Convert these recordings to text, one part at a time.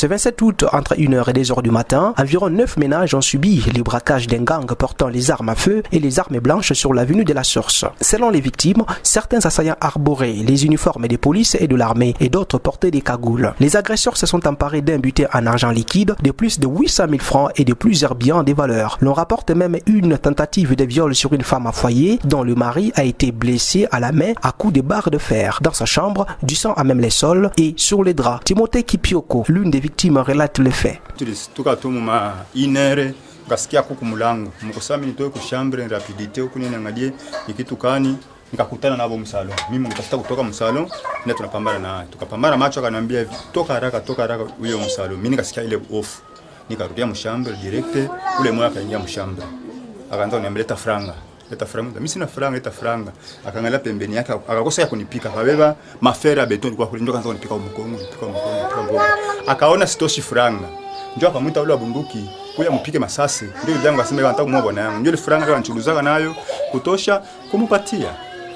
Ce 27 août, entre 1h et 2h du matin, environ 9 ménages ont subi les braquages d'un gang portant les armes à feu et les armes blanches sur l'avenue de la Source. Selon les victimes, certains assaillants arboraient les uniformes des polices et de l'armée et d'autres portaient des cagoules. Les agresseurs se sont emparés d'un butin en argent liquide de plus de 800 000 francs et de plusieurs biens des valeurs. L'on rapporte même une tentative de viol sur une femme à foyer dont le mari a été blessé à la main à coups de barres de fer. Dans sa chambre, du sang à même les sols et sur les draps. Timothée Kipioko, l'une des victimes, relate les faits. Nikasikia kuku mulango mukosami nitoe ku chambre rapidite huko niangalie ikitukani nikakutana nabo msalo mimi nikatafuta kutoka msalo na tunapambana naye tukapambana macho akaniambia toka haraka huyo msalo mimi nikasikia ile off nikarudia mshambre direct ule moyo akaingia mshambre akaanza kuniambia leta franga mimi sina franga leta franga akaangalia pembeni yake akakosa ya kunipika kabeba mafera beton kwa kulindoka akaanza kunipika mkongo akaona sitoshi franga ndio akamwita ule bunduki kuya mpike masasi ndio jangu aseme anataka kumwa bwana yangu ndio ile franga ndio anachuluzaka nayo kutosha kumupatia.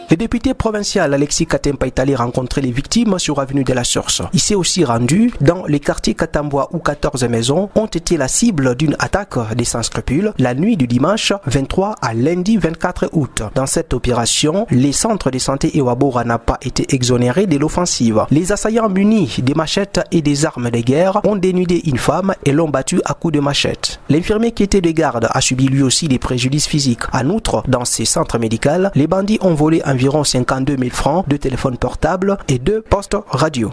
Le député provincial Alexis Katempa est allé rencontrer les victimes sur avenue de la Source. Il s'est aussi rendu dans les quartiers Katambwa où 14 maisons ont été la cible d'une attaque des sans scrupules la nuit du dimanche 23 à lundi 24 août. Dans cette opération, les centres de santé Ewabora n'ont pas été exonérés de l'offensive. Les assaillants munis des machettes et des armes de guerre ont dénudé une femme et l'ont battue à coups de machette. L'infirmier qui était de garde a subi lui aussi des préjudices physiques. En outre, dans ces centres médicaux, les bandits ont volé environ 52 000 francs de téléphones portables et 2 postes radio.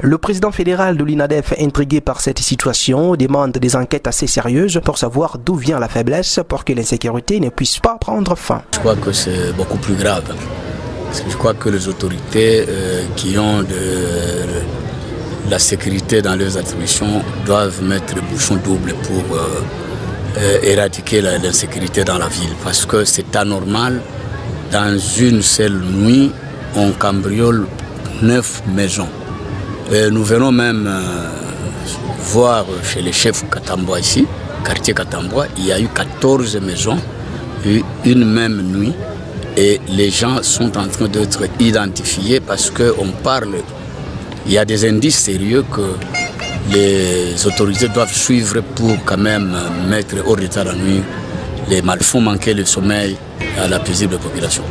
Le président fédéral de l'INADEF, intrigué par cette situation, demande des enquêtes assez sérieuses pour savoir d'où vient la faiblesse pour que l'insécurité ne puisse pas prendre fin. Je crois que c'est beaucoup plus grave. Parce que je crois que les autorités qui ont la sécurité dans leurs attributions doivent mettre le bouchon double pour éradiquer l'insécurité dans la ville. Parce que c'est anormal, dans une seule nuit, on cambriole 9 maisons. Et nous venons même voir chez les chefs Katambwa ici, quartier Katambwa, il y a eu 14 maisons, une même nuit. Et les gens sont en train d'être identifiés parce qu'on parle. Il y a des indices sérieux que les autorités doivent suivre pour quand même mettre hors d'état la nuit les malfonds manquer le sommeil à la paisible population.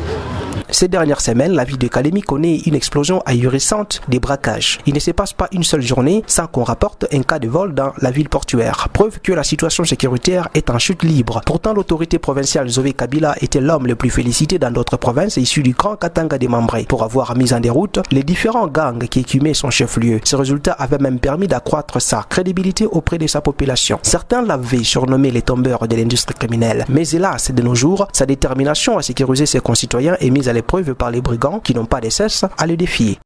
Ces dernières semaines, la ville de Kalemi connaît une explosion ahurissante des braquages. Il ne se passe pas une seule journée sans qu'on rapporte un cas de vol dans la ville portuaire. Preuve que la situation sécuritaire est en chute libre. Pourtant, l'autorité provinciale Zové Kabila était l'homme le plus félicité dans d'autres provinces issues du Grand Katanga des Mambré pour avoir mis en déroute les différents gangs qui écumaient son chef-lieu. Ce résultat avait même permis d'accroître sa crédibilité auprès de sa population. Certains l'avaient surnommé les tombeurs de l'industrie criminelle. Mais hélas, de nos jours, sa détermination à sécuriser ses concitoyens est mise à l'épreuve par les brigands qui n'ont pas de cesse à le défier.